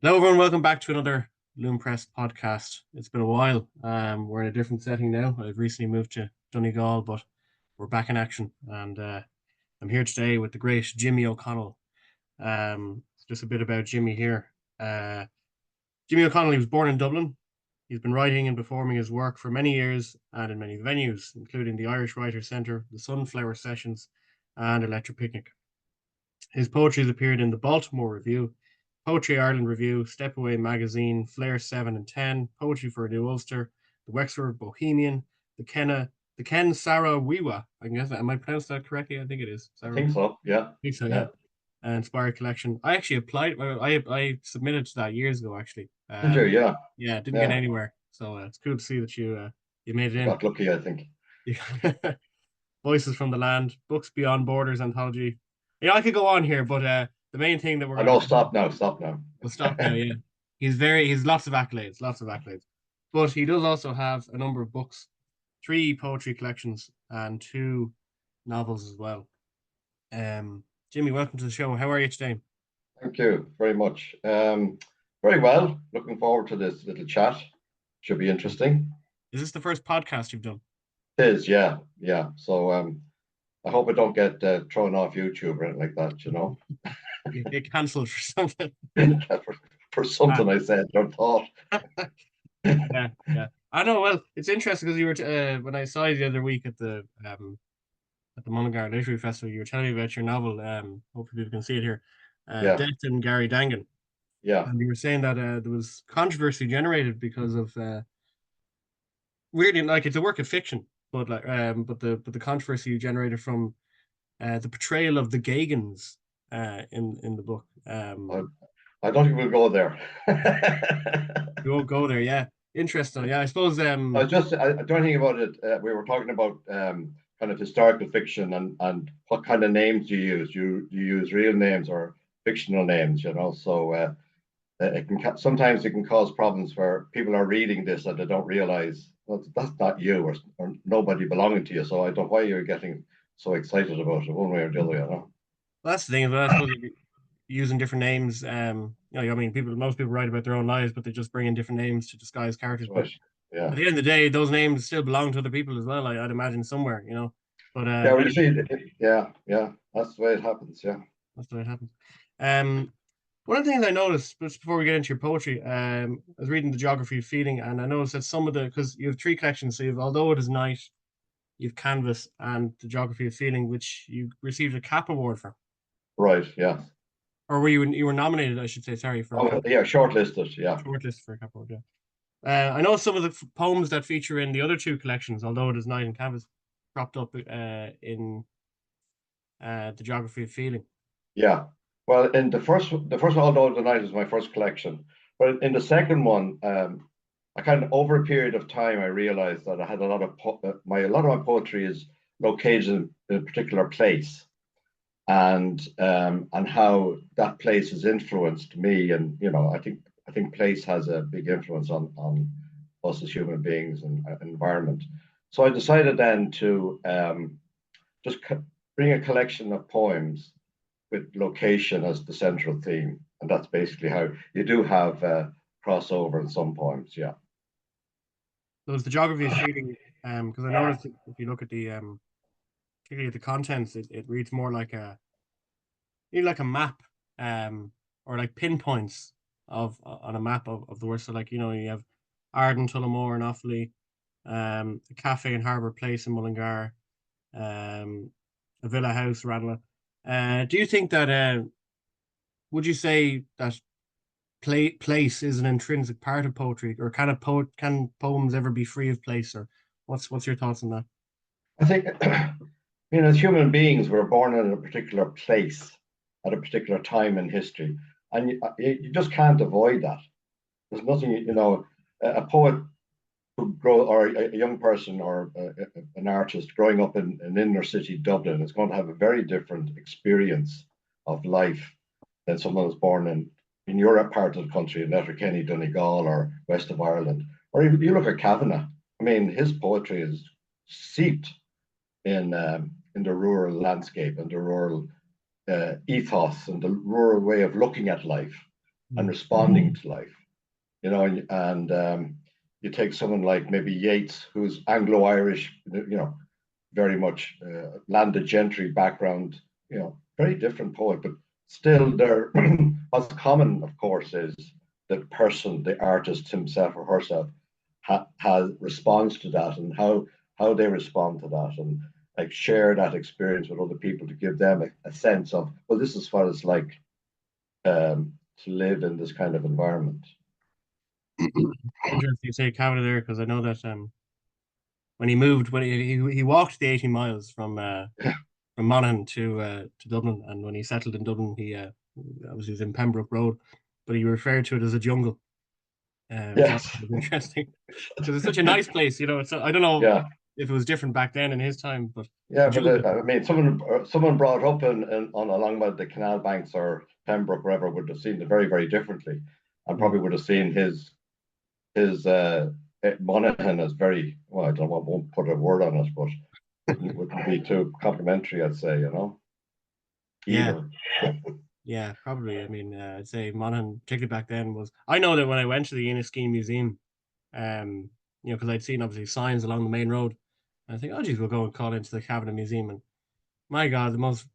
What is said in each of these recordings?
Hello, everyone. Welcome back to another Loom Press podcast. It's been a while. We're in a different setting now. I've recently moved to Donegal, but we're back in action, and I'm here today with the great Jimmy O'Connell. Just a bit about Jimmy here. Jimmy O'Connell, he was born in Dublin. He's been writing and performing his work for many years and in many venues, including the Irish Writers' Centre, the Sunflower Sessions, and Electric Picnic. His poetry has appeared in the Baltimore Review, Poetry Ireland Review, Stepaway Magazine, Flair 7 and 10, Poetry for a New Ulster, the Wexford Bohemian, the Ken Sarawiwa. I guess, am I pronounced that correctly? I think it is. I think so. Yeah. I think so, Yeah. yeah. Inspired Collection. I actually applied, I submitted to that years ago, actually. Did you? Yeah. Yeah, didn't get Yeah. anywhere. So it's cool to see that you made it I in. got lucky, I think. Voices from the Land, Books Beyond Borders anthology. Yeah, I could go on here, but the main thing that we're I going know. to Stop now. Stop now. we'll stop now. Yeah, he's lots of accolades, lots of accolades. But he does also have a number of books, three poetry collections, and two novels as well. Jimmy, welcome to the show. How are you today? Thank you very much. Very well. Looking forward to this little chat. Should be interesting. Is this the first podcast you've done? It is. Yeah. Yeah. So I hope I don't get thrown off YouTube or anything like that. You get cancelled for something. For something I said or thought. Yeah, yeah. I know. Well, it's interesting because you were when I saw you the other week at the Mullingar Literary Festival, you were telling me about your novel. Hopefully people can see it here. Yeah. Death and Gary Dangan. Yeah. And you were saying that there was controversy generated because of weirdly, like it's a work of fiction, but the controversy generated from the portrayal of the Gagans in the book. I don't think we'll go there. You won't go there, yeah. Interesting, yeah. I suppose I don't think about it. We were talking about kind of historical fiction and what kind of names you use. You use real names or fictional names. So it can sometimes it can cause problems where people are reading this and they don't realize well, that's not you or nobody belonging to you. So I don't know why you're getting so excited about it one way or the other. that's the thing. But I suppose using different names. I mean, most people write about their own lives, but they just bring in different names to disguise characters. But Right. Yeah. at the end of the day, those names still belong to other people as well. I'd imagine somewhere. But Yeah. Well, you anyway, see, yeah, yeah. That's the way it happens. Yeah. that's the way it happens. Um, One of the things I noticed just before we get into your poetry, I was reading the Geography of Feeling, and I noticed that some of the because you have three collections, so you've Although It Is Night, you've Canvas, and the Geography of Feeling, which you received a CAP award for, Right. Yeah. or you were nominated, I should say, sorry, for a Oh, CAP yeah. Shortlisted. Yeah. shortlist for a CAP award. Yeah. I know some of the poems that feature in the other two collections, Although It Is Night and Canvas, cropped up in the Geography of Feeling. Yeah. Well, in the first Although the Night is my first collection, but in the second one, I kind of over a period of time, I realized that I had a lot of a lot of my poetry is located in a particular place, and how that place has influenced me, and I think place has a big influence on us as human beings and environment. So I decided then to just bring a collection of poems with location as the central theme, and that's basically how you do have crossover in some poems. Yeah, So it's the Geography of Feeling, because I noticed if you look at particularly the contents, it reads more like like a map, or like pinpoints of on a map of the worst. So like you have Arden, Tullamore, and Offaly, a cafe in Harper Place in Mullingar, a villa house, Ranelagh. Do you think that would you say that place is an intrinsic part of poetry, or can poems ever be free of place, or what's your thoughts on that? I think as human beings, we're born in a particular place at a particular time in history, and you just can't avoid that. There's nothing, a poet who grow or a young person or an artist growing up in inner city Dublin is going to have a very different experience of life than someone who's born in your part of the country, in Letterkenny, Donegal, or west of Ireland. Or even you look at Kavanagh. I mean, his poetry is seeped in the rural landscape and the rural ethos and the rural way of looking at life. and responding to life. You know, and you take someone like maybe Yeats, who's Anglo-Irish, you know, very much landed gentry background, you know, very different poet, but still there, what's common, of course, is the person, the artist himself or herself, has responds to that, and how they respond to that, and like share that experience with other people to give them a sense of, well, this is what it's like to live in this kind of environment. Interesting you say Canada there, because I know that when he moved, when he walked the 18 miles from Monaghan to Dublin, and when he settled in Dublin, he obviously was in Pembroke Road, but he referred to it as a jungle. Which I Yes. thought was interesting because it's such a nice place, you know. It's I don't know Yeah. if it was different back then in his time, but Yeah, but jungle. I mean, someone brought up in on along by the canal banks or Pembroke River would have seen it very, very differently, and Mm. probably would have seen his Monaghan as very well. I don't know, I won't put a word on it, but wouldn't be too complimentary, I'd say, you know, Yeah, either. yeah, probably. I mean, I'd say Monaghan, particularly back then, was. I know that when I went to the Inniskeen Museum, you know, because I'd seen obviously signs along the main road, and I think, oh, geez, we'll go and call into the Cabinet Museum, and my God, the most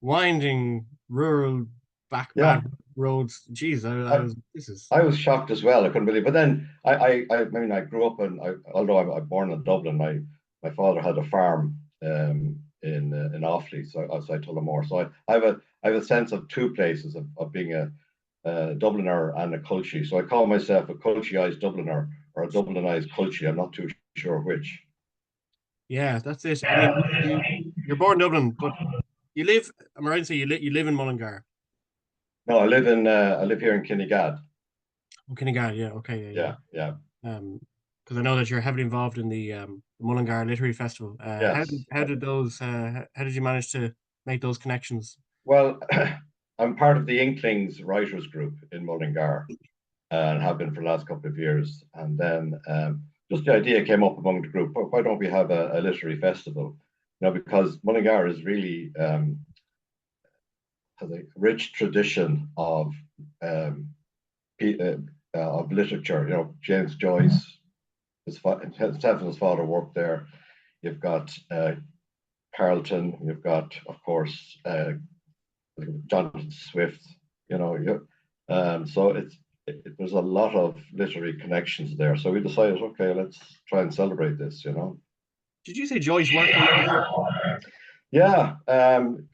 winding rural bad Yeah, roads. Geez, I I, was. This is. I was shocked as well. I couldn't believe. But then I mean, I grew up in. Although I'm born in Dublin, my father had a farm in Offaly, so outside Tullamore. So I have a sense of two places of being a Dubliner and a Culchie. So I call myself a Culchieized Dubliner or a Dublinized Culchie. I'm not too sure which. Yeah, that's it. I mean, you're born in Dublin, but you live. Am I right to say you live in Mullingar? No, I live here in Kinnegad. Oh, Kinnegar, yeah, okay, yeah, Yeah, yeah, yeah. Because I know that you're heavily involved in the Mullingar Literary Festival. yes. How did those how did you manage to make those connections? Well, I'm part of the Inklings writers group in Mullingar and have been for the last couple of years. And then just the idea came up among the group, why don't we have a literary festival? You know, because Mullingar is really has a rich tradition of literature. You know, James Joyce, himself and his father worked there. You've got Carleton. You've got, of course, Jonathan Swift. You know, so there's a lot of literary connections there. So we decided, okay, let's try and celebrate this. You know. Did you say Joyce worked in Mullingar? Yeah,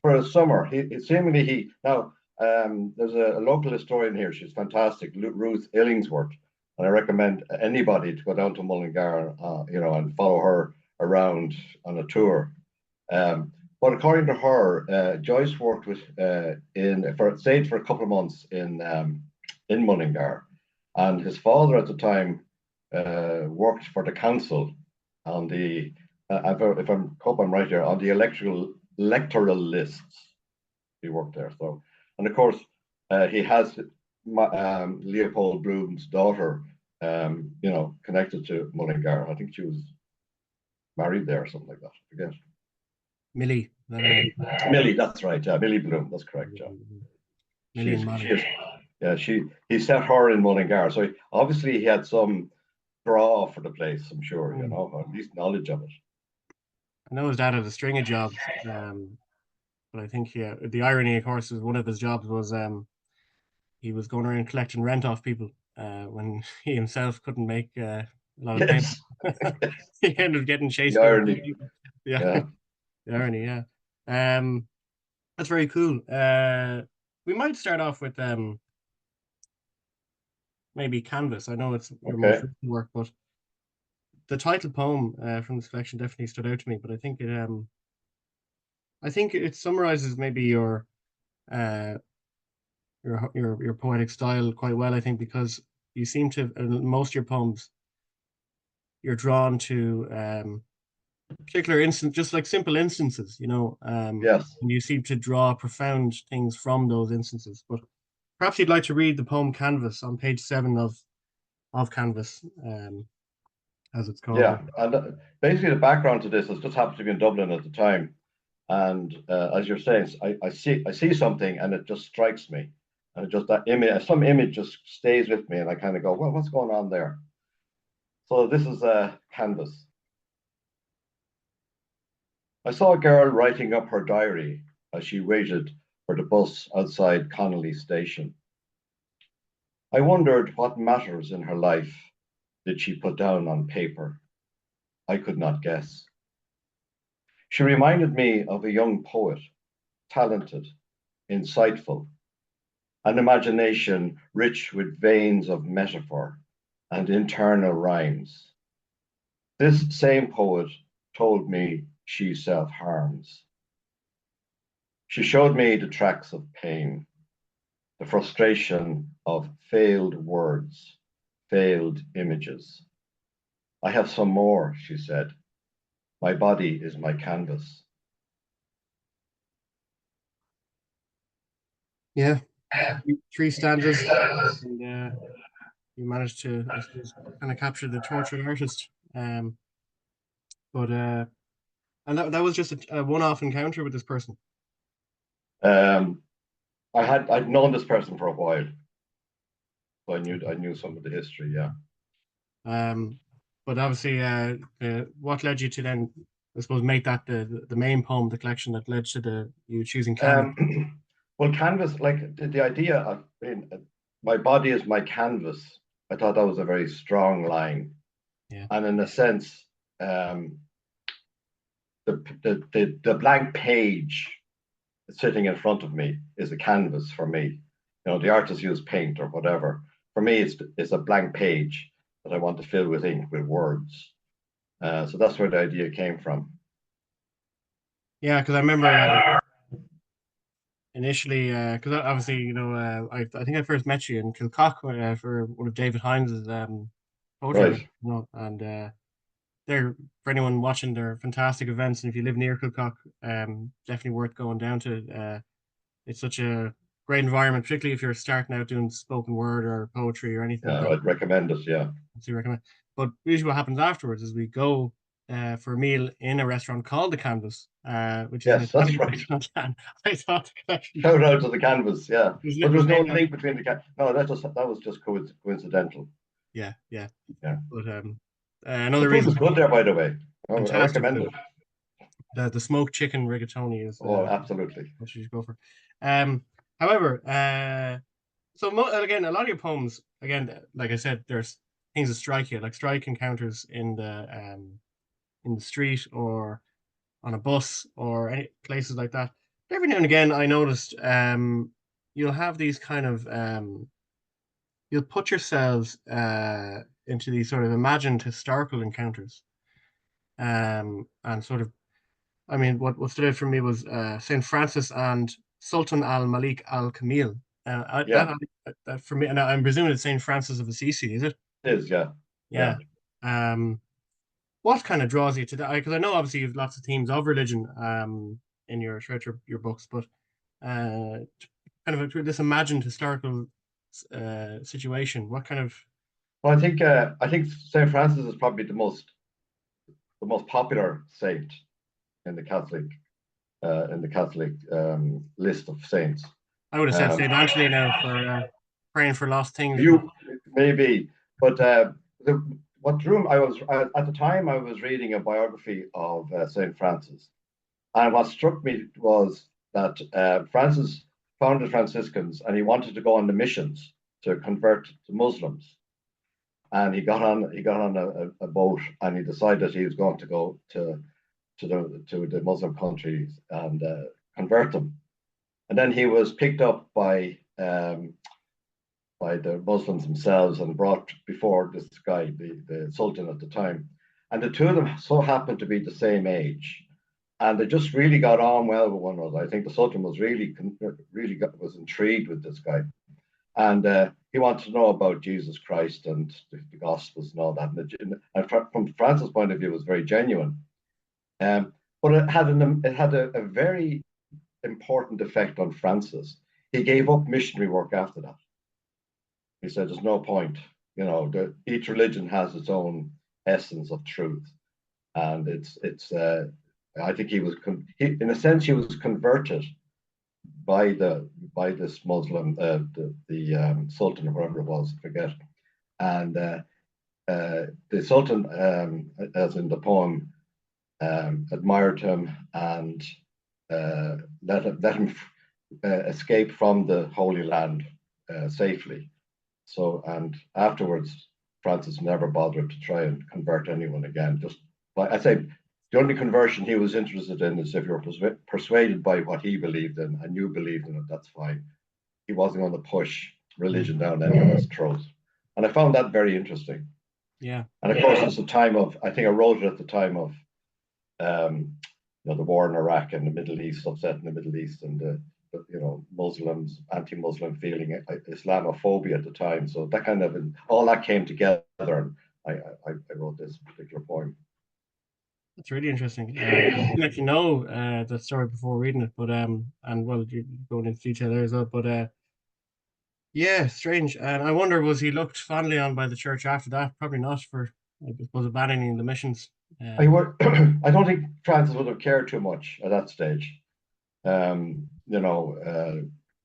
for a summer. He seemingly he now there's a local historian here. She's fantastic, Ruth Illingsworth, and I recommend anybody to go down to Mullingar, you know, and follow her around on a tour. But according to her, Joyce worked with stayed for a couple of months in Mullingar, and his father at the time worked for the council on the if I'm hope I'm right here on the electoral lists. He worked there. So, and of course, he has Leopold Bloom's daughter, you know, connected to Mullingar. I think she was married there or something like that. I forget. Millie, that, Millie, that's right. Yeah, Millie Bloom. That's correct. Yeah, Millie and she Molly. is. Yeah, he set her in Mullingar. So obviously he had some draw for the place. I'm sure, you Mm. know, or at least knowledge of it. I know his dad had a string of jobs, but I think yeah, the irony, of course, is one of his jobs was he was going around collecting rent off people when he himself couldn't make a lot of payments. Yes, He ended up getting the chased by a few irony. people. Yeah, Yeah. the irony. Yeah, um, that's very cool. We might start off with maybe Canvas. I know it's your most Okay. recent work, but the title poem from this collection definitely stood out to me. But I think it summarizes maybe uh, your poetic style quite well. I think because you seem to in most of your poems you're drawn to particular instance, just like simple instances, you know, Yes. and you seem to draw profound things from those instances. But perhaps you'd like to read the poem Canvas on page 7 of Canvas, as it's called. Yeah. And basically, the background to this is just happened to be in Dublin at the time. And as you're saying, I see something and it just strikes me. And just that image, some image just stays with me, and I kind of go, well, what's going on there? So this is a canvas. I saw a girl writing up her diary as she waited for the bus outside Connolly station. I wondered what matters in her life did she put down on paper. I could not guess. She reminded me of a young poet, talented, insightful, an imagination rich with veins of metaphor and internal rhymes. This same poet told me she self-harms. She showed me the tracks of pain, the frustration of failed words, failed images. I have some more, she said. My body is my canvas. Yeah, three stanzas, and you managed to, I suppose, kind of capture the tortured artist. But and that was just a one-off encounter with this person. Um, I'd known this person for a while, so I knew some of the history. Yeah. But obviously, what led you to then, I suppose, make that the main poem, the collection that led to you choosing canvas? Well, canvas, like the idea of my body is my canvas. I thought that was a very strong line, Yeah. and in a sense, the blank page sitting in front of me is a canvas for me. You know, the artists use paint or whatever. For me, it's a blank page that I want to fill with ink, with words. So that's where the idea came from. Yeah, because I remember initially, because obviously, I think I first met you in Kilcock for one of David Hines' poetry, Right. and they're, for anyone watching, they're fantastic events, and if you live near Kilcock, definitely worth going down to. It's such a great environment, particularly if you're starting out doing spoken word or poetry or anything like Yeah, that. I'd recommend it. Yeah. So you recommend. But usually, what happens afterwards is we go for a meal in a restaurant called the Canvas, which is an Yes, that's Italian right. restaurant. And I thought the collection Shout out to the canvas. Yeah, but there was was no named link between the no. That was just coincidental. yeah, yeah. Yeah. But The another food reason, was good there, by the way. I fantastic recommend food. it. The smoked chicken rigatoni is Oh, absolutely. what you should go for. However, so again, a lot of your poems, again, like I said, there's things that strike you, like strike encounters in the street or on a bus or any places like that. Every now and again, I noticed you'll have these kind of you'll put yourselves into these sort of imagined historical encounters, and sort of, I mean, what stood out for me was Saint Francis and Sultan Al Malik Al Kamil. Yeah, That for me, and I'm presuming it's Saint Francis of Assisi, is it? it is. Yeah, Yeah. yeah. Um, what kind of draws you to that? Because I know obviously you've lots of themes of religion in throughout your books, but kind of this imagined historical situation. What kind of Well, I think Saint Francis is probably the most popular saint in the Catholic list of saints. I would have said Um, Saint Anthony now for praying for lost things, but you maybe, but what drew I was at the time I was reading a biography of Saint Francis, and what struck me was that Francis founded Franciscans, and he wanted to go on the missions to convert to Muslims. And he got on a boat, and he decided he was going to go to the Muslim countries and convert them. And then he was picked up by the Muslims themselves and brought before this guy, the Sultan at the time. And the two of them so happened to be the same age. And they just really got on well with one another. I think the Sultan was was intrigued with this guy. And he wanted to know about Jesus Christ and the Gospels and all that. And from Francis' point of view, it was very genuine. But it had a very important effect on Francis. He gave up missionary work after that. He said, "There's no point. You know, each religion has its own essence of truth, and it's." I think he was, in a sense, he was converted by this Muslim, the Sultan or whatever it was, I forget. And the Sultan, as in the poem, admired him and let him escape from the Holy Land safely. So, and afterwards, Francis never bothered to try and convert anyone again. Just, like I say, the only conversion he was interested in is if you were persuaded by what he believed in and you believed in it, that's fine. He wasn't going to push religion down anyone's throat. And I found that very interesting. Yeah. And of course, it's the time of, I think I wrote it at the time of the war in Iraq and the Middle East, upset in the Middle East, and the Muslims, anti-Muslim feeling, Islamophobia at the time. So that kind of, all that came together, and I wrote this particular poem. That's really interesting. Let you know that story before reading it, but and well, you're going into detail there as well. But yeah, strange. And I wonder, was he looked fondly on by the church after that? Probably not, for I suppose abandoning the missions. I don't think Francis would have cared too much at that stage.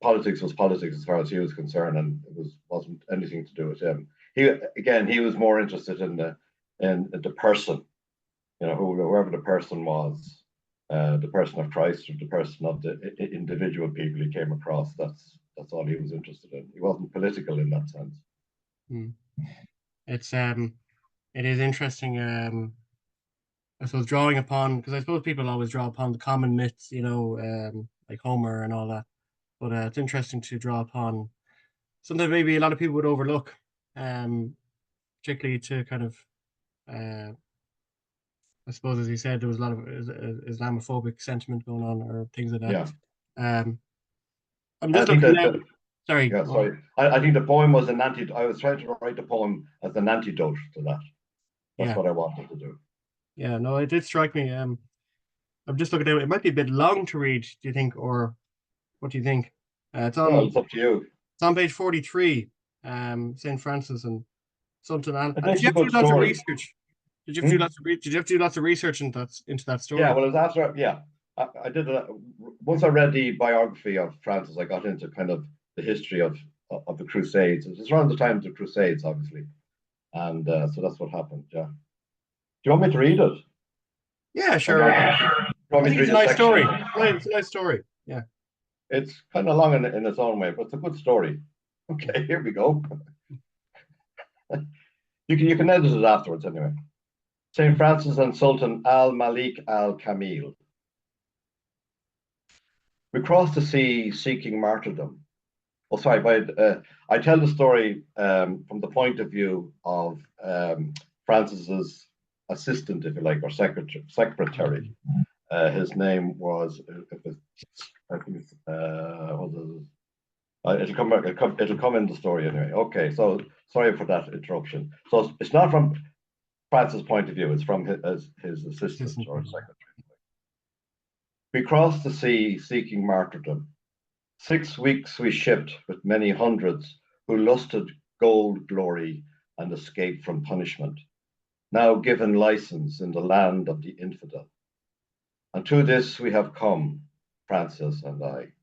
Politics was politics as far as he was concerned, and it wasn't anything to do with him. He was more interested in the person, whoever the person was, the person of Christ or the person of the individual people he came across. That's all he was interested in. He wasn't political in that sense. It is interesting. I suppose drawing upon, because I suppose people always draw upon the common myths, like Homer and all that. But it's interesting to draw upon something maybe a lot of people would overlook, particularly to kind of, I suppose, as you said, there was a lot of Islamophobic sentiment going on or things like that. Yeah. I'm just looking now. Sorry. Yeah, sorry. I think the poem was an antidote. I was trying to write the poem as an antidote to that. That's what I wanted to do. Yeah, no, it did strike me. I'm just looking at it. It might be a bit long to read, do you think, or what do you think? It's up to you. It's on page 43, St. Francis and Sultan Al. Did you have to do lots of research? Did you have to do lots of research into that story? Yeah, well, it was after. Yeah, I did. Once I read the biography of Francis, I got into kind of the history of the Crusades. It was around the time of the Crusades, obviously, and so that's what happened. Yeah. Do you want me to read it? Yeah, sure. I think it's a nice story. It's a nice story. Yeah. It's kind of long in its own way, but it's a good story. Okay, here we go. You can edit it afterwards anyway. St. Francis and Sultan al-Malik al-Kamil. We crossed the sea seeking martyrdom. Oh, sorry, but I tell the story from the point of view of Francis's assistant, if you like, or secretary. His name was, I think it'll come in the story anyway. Okay, so sorry for that interruption. So it's not from Francis' point of view; it's from his assistant or secretary. We crossed the sea seeking martyrdom. 6 weeks we shipped with many hundreds who lusted gold glory and escaped from punishment, now given license in the land of the infidel. And to this we have come, Francis and I.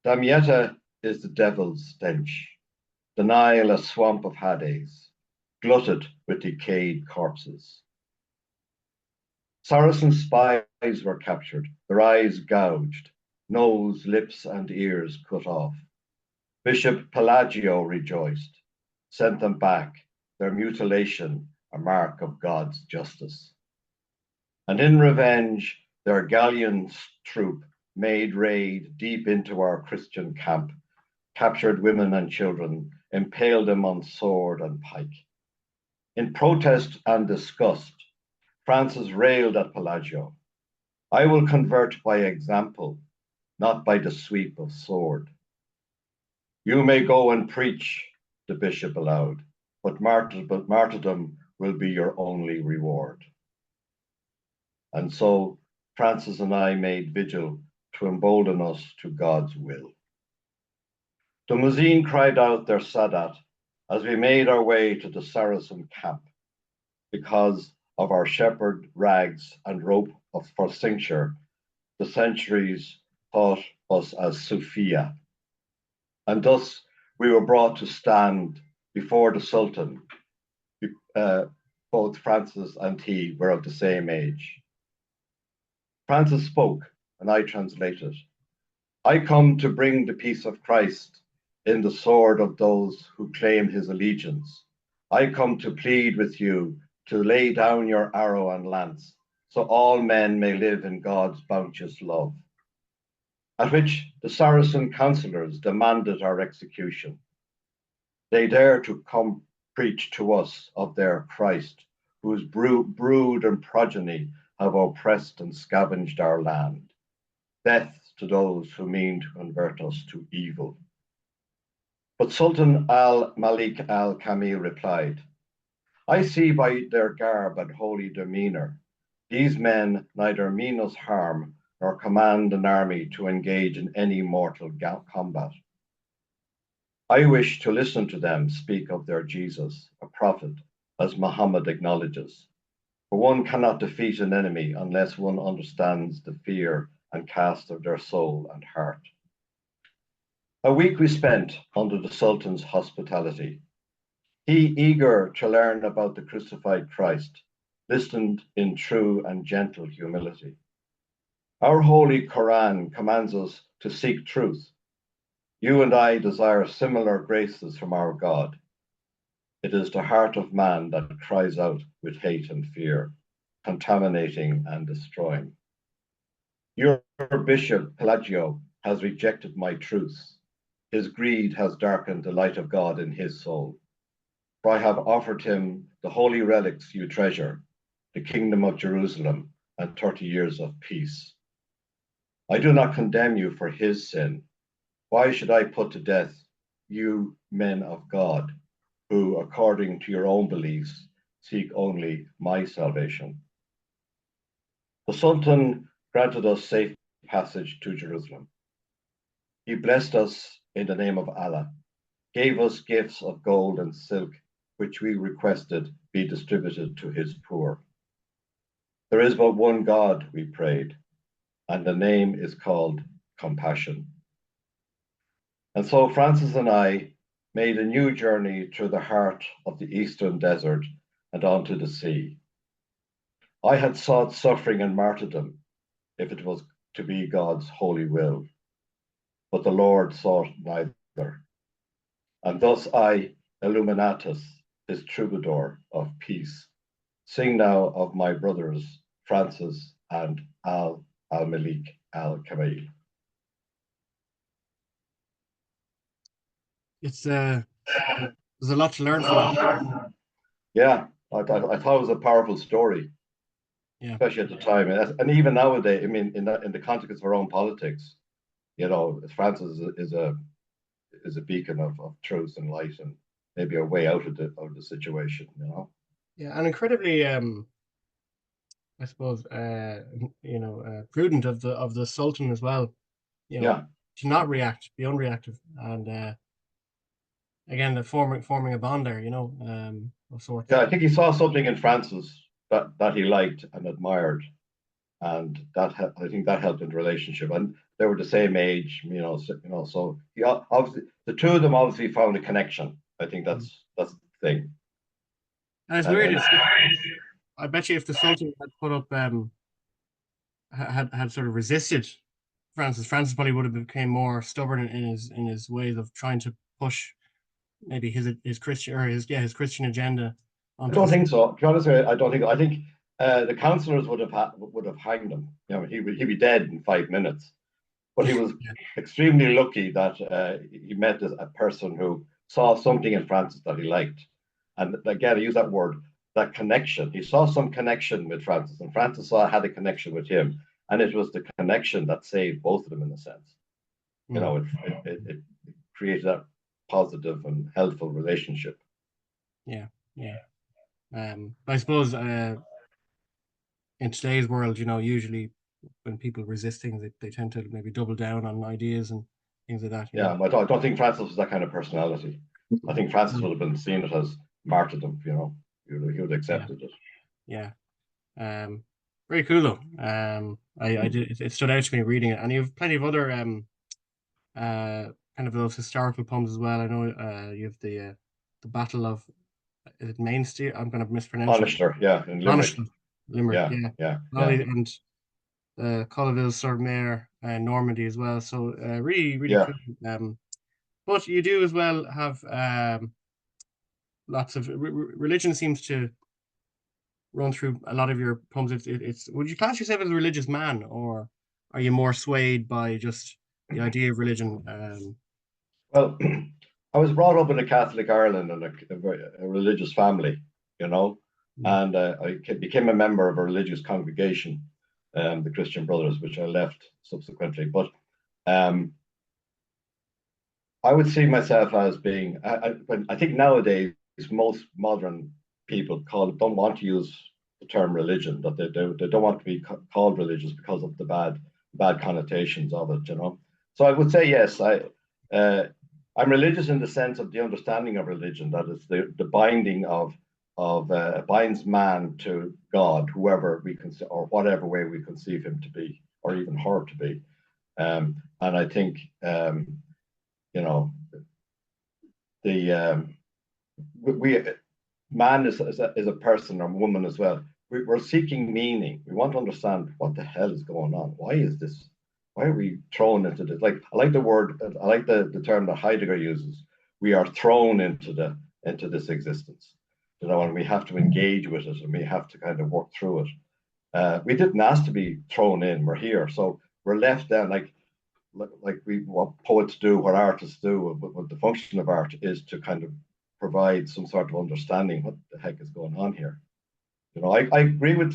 Damietta is the devil's stench, the Nile a swamp of Hades, glutted with decayed corpses. Saracen spies were captured, their eyes gouged, nose, lips, and ears cut off. Bishop Pelagio rejoiced, sent them back, their mutilation a mark of God's justice. And in revenge, their galleon troop made raid deep into our Christian camp, captured women and children, impaled them on sword and pike. In protest and disgust, Francis railed at Pelagio. I will convert by example, not by the sweep of sword. You may go and preach, the bishop allowed, but martyrdom will be your only reward. And so Francis and I made vigil to embolden us to God's will. The Muezzin cried out their Sadat as we made our way to the Saracen camp because of our shepherd rags and rope for cincture. The centuries taught us as Sophia. And thus we were brought to stand before the Sultan. Both Francis and he were of the same age. Francis spoke, and I translated. I come to bring the peace of Christ in the sword of those who claim his allegiance. I come to plead with you to lay down your arrow and lance, so all men may live in God's bounteous love. At which the Saracen councillors demanded our execution. They dare to come preach to us of their Christ, whose brood and progeny have oppressed and scavenged our land. Death to those who mean to convert us to evil. But Sultan al-Malik al-Kamil replied, I see by their garb and holy demeanor, these men neither mean us harm nor command an army to engage in any mortal combat. I wish to listen to them speak of their Jesus, a prophet, as Muhammad acknowledges. For one cannot defeat an enemy unless one understands the fear and cast of their soul and heart. A week we spent under the Sultan's hospitality. He, eager to learn about the crucified Christ, listened in true and gentle humility. Our holy Quran commands us to seek truth. You and I desire similar graces from our God. It is the heart of man that cries out with hate and fear, contaminating and destroying. Your bishop, Pelagio, has rejected my truths. His greed has darkened the light of God in his soul. For I have offered him the holy relics you treasure, the kingdom of Jerusalem and 30 years of peace. I do not condemn you for his sin. Why should I put to death you men of God, who, according to your own beliefs, seek only my salvation? The Sultan granted us safe passage to Jerusalem. He blessed us in the name of Allah, gave us gifts of gold and silk, which we requested be distributed to his poor. There is but one God, we prayed, and the name is called compassion. And so Francis and I made a new journey through the heart of the eastern desert and onto the sea. I had sought suffering and martyrdom if it was to be God's holy will, but the Lord sought neither. And thus I, Illuminatus, his troubadour of peace, sing now of my brothers Francis and al-Malik al-Kamil. It's there's a lot to learn from it. Yeah, I thought it was a powerful story, Yeah, especially at the time, and even nowadays. I mean, in the context of our own politics, you know, Francis is a beacon of truth and light, and maybe a way out of the situation. You know. yeah, and incredibly, I suppose, prudent of the Sultan as well. You know, Yeah, to not react, be unreactive, and again, the forming a bond there. You know, of sorts. yeah. I think he saw something in Francis that he liked and admired, and I think that helped in the relationship. And they were the same age, So he obviously, the two of them obviously found a connection. I think that's the thing. And it's weird. I bet you if the Sultan had put up, had sort of resisted Francis probably would have become more stubborn in his ways of trying to push maybe his Christian or his Christian agenda I onto don't the. think so. To be honest, I don't think. I think the councillors would have hanged him. You know, he'd be dead in 5 minutes. But he was Yeah. extremely lucky that he met a person who saw something in Francis that he liked, and again, I use that word, that connection. He saw some connection with Francis, and Francis had a connection with him, and it was the connection that saved both of them in a sense. You know, it created that positive and helpful relationship. Yeah, yeah. I suppose in today's world, usually when people resist things, they tend to maybe double down on ideas and things like that. Yeah, but I don't think Francis was that kind of personality. I think Francis would have been seen it as martyrdom. You know, he would have accepted it. Yeah. Um, Very cool though. I did, it stood out to me reading it, and you have plenty of other kind of those historical poems as well. I know you have the Battle of, is it Mainstay? I'm going to mispronounce it. Honester, yeah, in Limerick. Honestly, Limerick, Yeah, yeah. yeah, yeah, Daly and Colville-sur-Mer, Normandy as well. So really, really yeah. cool. But you do as well have lots of religion seems to run through a lot of your poems. It's would you class yourself as a religious man, or are you more swayed by just the idea of religion? Well, I was brought up in a Catholic Ireland and a religious family, you know, Mm, and became a member of a religious congregation, the Christian Brothers, which I left subsequently. But um, I would see myself as being, I think nowadays most modern people don't want to use the term religion, that they don't want to be called religious because of the bad connotations of it, you know. So I would say yes, uh, I'm religious in the sense of the understanding of religion, that is the binding of binds man to God, whoever we can, or whatever way we conceive him to be, or even her to be. And I think you know the we man is a person or woman as well. We're seeking meaning. We want to understand what the hell is going on. Why is this? Why are we thrown into this? Like I like the word. I like the term that Heidegger uses. We are thrown into this existence, you know, and we have to engage with it, and we have to kind of work through it. We didn't ask to be thrown in. We're here, so we're left then like we what poets do, what artists do, what the function of art is to kind of provide some sort of understanding what the heck is going on here. You know, I agree with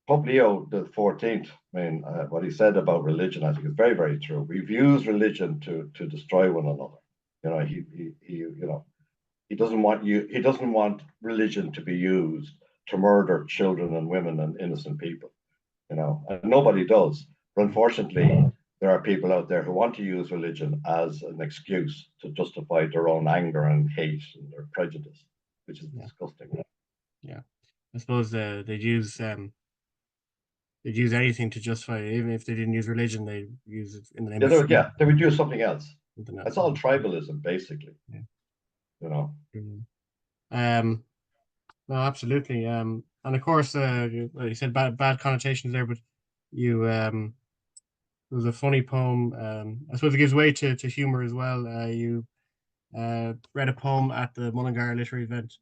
Pope Leo the 14th. I mean, what he said about religion, I think is very, very true. We've used religion to destroy one another. You know, he you know he doesn't want religion to be used to murder children and women and innocent people. You know, and nobody does. But unfortunately, there are people out there who want to use religion as an excuse to justify their own anger and hate and their prejudice, which is yeah, disgusting. yeah. I suppose they'd use anything to justify it. Even if they didn't use religion, they use it in the name Yeah, of freedom. yeah, they would do something else. Something else. It's all tribalism, basically. Yeah. You know. Mhm. Um, no, absolutely. And of course, well, you said bad connotations there, but you it was a funny poem. I suppose it gives way to humor as well. You read a poem at the Mullingar Literary event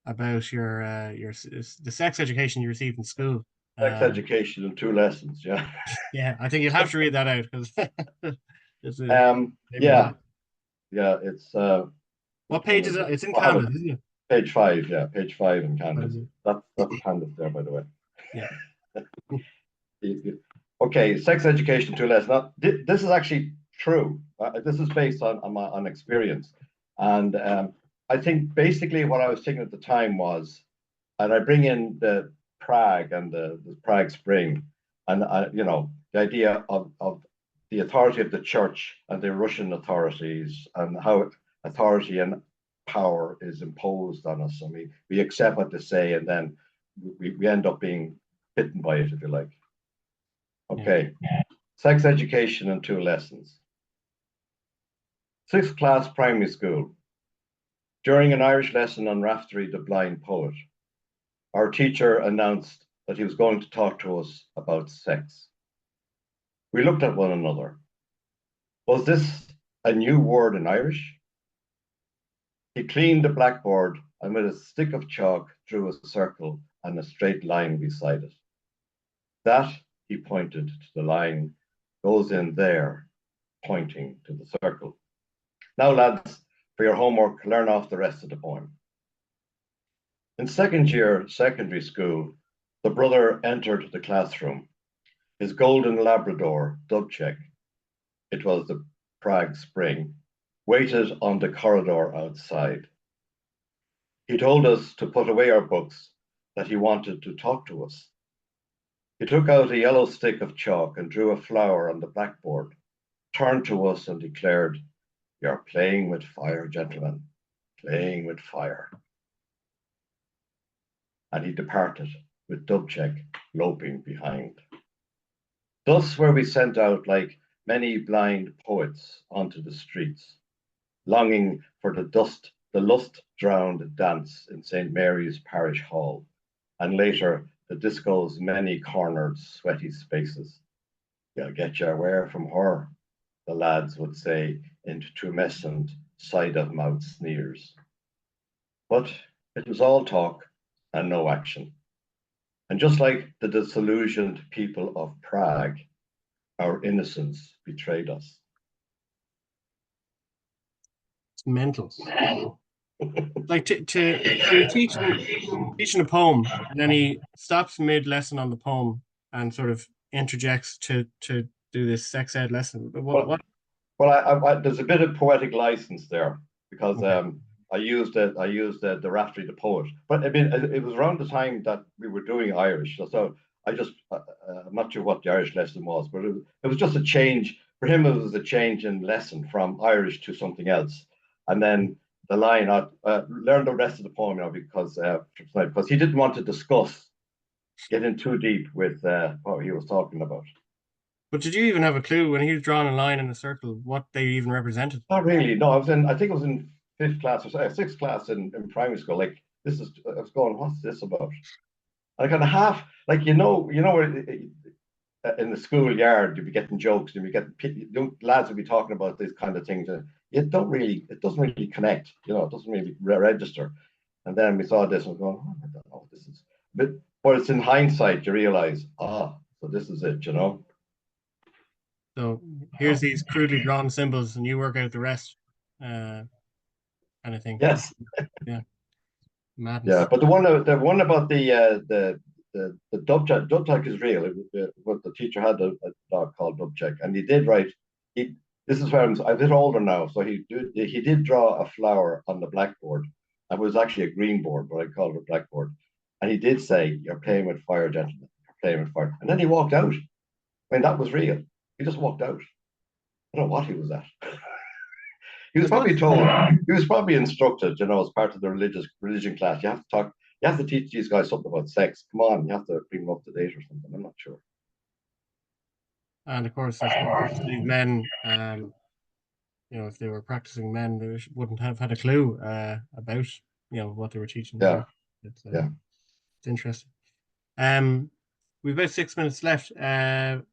about the sex education you received in school. Sex Um, education in 2 lessons. Yeah. yeah, I think you'll have to read that out because it's a maybe Yeah, yeah. It's what which one page is is it? it? It's in I have it. Canada, isn't it? Page 5. Yeah, page 5 in What is Candace. it? That's Candace there, by the way. Yeah. Okay, sex education 2 lessons. Now, this is actually true. This is based on experience, and I think basically what I was thinking at the time was, and I bring in the Prague and the Prague Spring, and you know the idea of the authority of the church and the Russian authorities, and how authority and power is imposed on us, and we accept what they say, and then we end up being bitten by it, if you like. Yeah. Okay, sex education in 2 lessons. Sixth class primary school. During an Irish lesson on Raftery the blind poet, our teacher announced that he was going to talk to us about sex. We looked at one another. Was this a new word in Irish? He cleaned the blackboard and with a stick of chalk drew a circle and a straight line beside it. That, he pointed to the line, goes in there, pointing to the circle. Now, lads, for your homework, learn off the rest of the poem. In second year secondary school, the brother entered the classroom. His golden Labrador, Dubcheck, it was the Prague Spring, waited on the corridor outside. He told us to put away our books, that he wanted to talk to us. He took out a yellow stick of chalk and drew a flower on the blackboard, turned to us and declared, "You're playing with fire, gentlemen, playing with fire." And he departed with Dubcheck loping behind. Thus were we sent out like many blind poets onto the streets, longing for the lust-drowned dance in St. Mary's Parish Hall, and later the disco's many cornered, sweaty spaces. You'll get your wear from her, the lads would say in tumescent, side-of-mouth sneers. But it was all talk and no action. And just like the disillusioned people of Prague, our innocence betrayed us. It's mental. Like you're teaching a poem, and then he stops mid lesson on the poem and sort of interjects to do this sex ed lesson. But what? Well, there's a bit of poetic license there because Okay. I used the Raftery the poet, but I mean it was around the time that we were doing Irish, so I just I'm not sure what the Irish lesson was, but it was just a change for him. It was a change in lesson from Irish to something else, and then the line I learned the rest of the poem now because he didn't want to discuss getting too deep with what he was talking about. But did you even have a clue when he was drawing a line in a circle what they even represented? Not really. No, I think I was in fifth class or sixth class in primary school. Like I was going, what's this about? And I kind of half, like where in the schoolyard you'd be getting jokes and lads would be talking about these kind of things. And it doesn't really connect. It doesn't really register. And then we saw this and we're going, I don't know what this is. But it's in hindsight you realize, so this is it. So here's these crudely drawn symbols, and you work out the rest, kind of thing. Yes. Yeah. Madness. Yeah, but the one about the Dubcheck is real. What the teacher had a dog called Dubcheck, and he did write. This is where I'm a bit older now, so he did draw a flower on the blackboard. It was actually a green board, but I called it a blackboard. And he did say, "You're playing with fire, gentlemen. You're playing with fire." And then he walked out. I mean, that was real. He just walked out. I don't know what he was at. He was probably told, he was probably instructed, as part of the religion class. You have to teach these guys something about sex. Come on, you have to bring them up to date or something. I'm not sure. And of course, I suppose these men, if they were practicing men, they wouldn't have had a clue about what they were teaching. Yeah, It's it's interesting. We've about 6 minutes left. A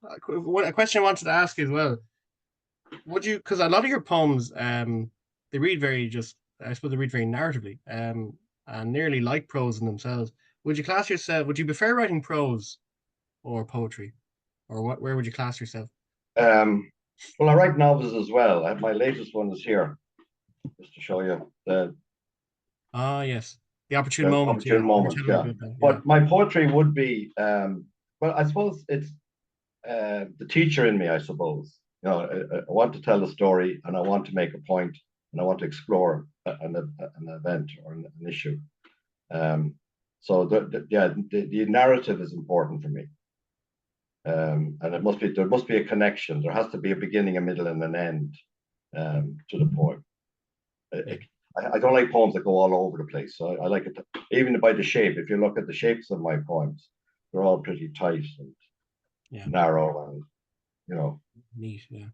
question I wanted to ask you as well. Would you, because a lot of your poems, they read I suppose they read very narratively, and nearly like prose in themselves. Would you prefer writing prose or poetry? Or where would you class yourself? Well, I write novels as well. My latest one is here, just to show you Yes. The Opportune the Moment. opportune Yeah. moment. Yeah, but my poetry would be, well, I suppose it's the teacher in me, I suppose. I want to tell a story, and I want to make a point, and I want to explore an event or an issue. So the narrative is important for me, and there must be a connection. There has to be a beginning, a middle, and an end to the poem. I don't like poems that go all over the place. So I like it even by the shape. If you look at the shapes of my poems, they're all pretty tight and narrow and neat. Yeah.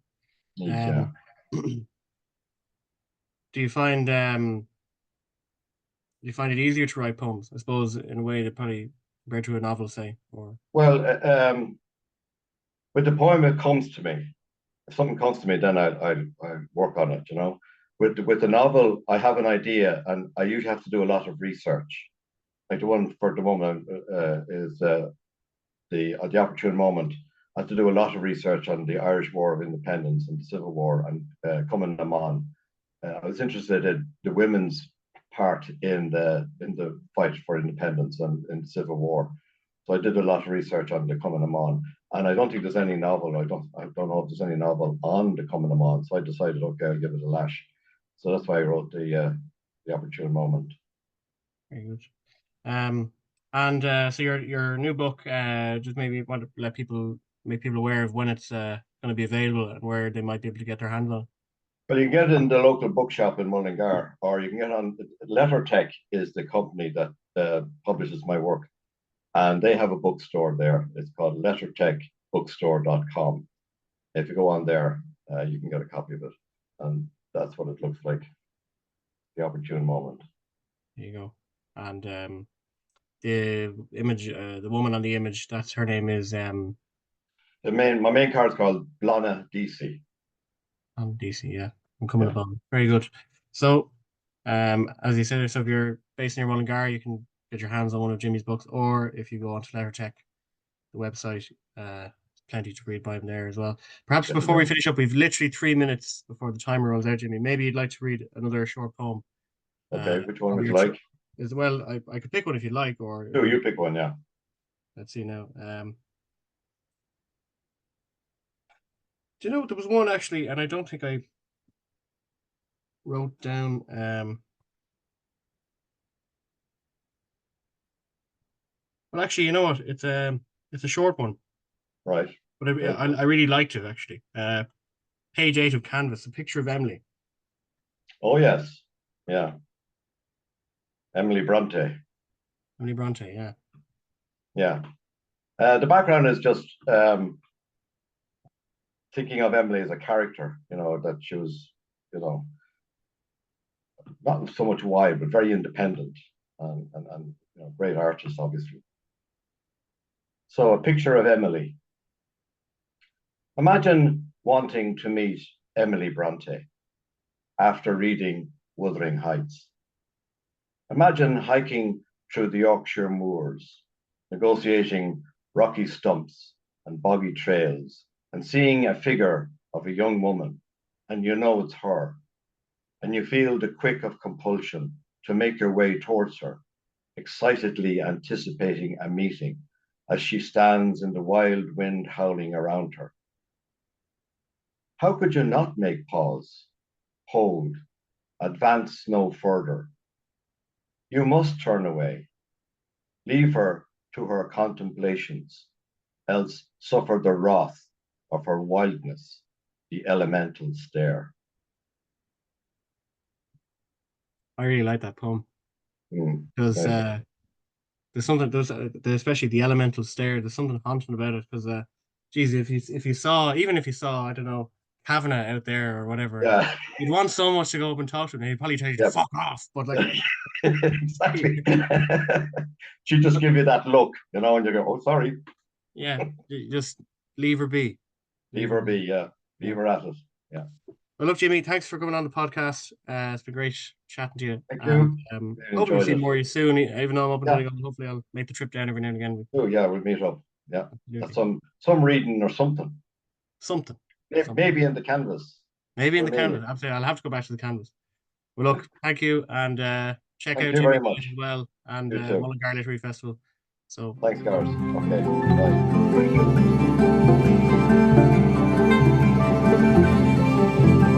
neat. Yeah. Do you find it easier to write poems? I suppose in a way that probably compared to a novel, say, or Well, with the poem, it comes to me. If something comes to me, then I work on it. With the novel, I have an idea, and I usually have to do a lot of research. Like the one for the moment is the opportune moment. I have to do a lot of research on the Irish War of Independence and the Civil War and coming them on. I was interested in the women's part in the fight for independence and in the Civil War. So I did a lot of research on the coming on, and I don't think there's any novel. I don't know if there's any novel on the coming on. So I decided, okay, I'll give it a lash. So that's why I wrote the opportune moment. very good. And so your new book, just maybe want to make people aware of when it's going to be available and where they might be able to get their hands on. Well, you can get it in the local bookshop in Mullingar, or you can get on. Lettertech is the company that publishes my work. and they have a bookstore there. It's called lettertechbookstore.com. If you go on there, you can get a copy of it, and that's what it looks like. The opportune moment. There you go. And the image, the woman on the image, that's her name is my main card is called Blonna DC. DC, yeah. I'm coming upon. Very good. So, as you said yourself, you're based near Mullingar, you can get your hands on one of Jimmy's books, or if you go onto Lettertech, the website, plenty to read by him there as well. Perhaps before we finish up, we've literally 3 minutes before the timer runs out, Jimmy. Maybe you'd like to read another short poem. Okay, which one would you like? As well, I could pick one if you'd like, or you pick one, yeah. Let's see now. Do you know there was one actually, and I don't think I wrote down. Well, actually, you know what? It's a short one, right? But I really liked it actually. Page 8 of Canvas, a picture of Emily. Oh yes, yeah. Emily Bronte. Emily Bronte, yeah. Yeah. The background is just thinking of Emily as a character, that she was, not so much wild, but very independent and great artist, obviously. So a picture of Emily. Imagine wanting to meet Emily Bronte after reading Wuthering Heights. Imagine hiking through the Yorkshire moors, negotiating rocky stumps and boggy trails, and seeing a figure of a young woman, and you know it's her, and you feel the quick of compulsion to make your way towards her, excitedly anticipating a meeting as she stands in the wild wind howling around her. How could you not make pause, hold, advance no further? You must turn away, leave her to her contemplations, else suffer the wrath of her wildness, the elemental stare. I really like that poem because Right. there's something, especially the elemental stare. There's something haunting about it because, geez, if you saw, I don't know, Kavanagh out there or whatever, Yeah, you'd want so much to go up and talk to him. And he'd probably tell you to fuck off, but like, exactly. She just give you that look, and you go, "Oh, sorry." Yeah, just leave her be. Leave her be. Yeah, leave her at it. Yeah. Well, look, Jimmy, thanks for coming on the podcast. It's been great chatting to you. Thank you. Hopefully we'll see more of you soon. Even though I'm up in Yeah. Donegal, hopefully I'll make the trip down every now and again. Oh yeah, we'll meet up. Yeah, that's some reading or something. Something. Maybe in the canvas. Maybe in the canvas. Absolutely, I'll have to go back to the canvas. Well, look, thank you, and check out Jimmy as well, and Mullingar Literary Festival. So thanks, guys. Okay, bye.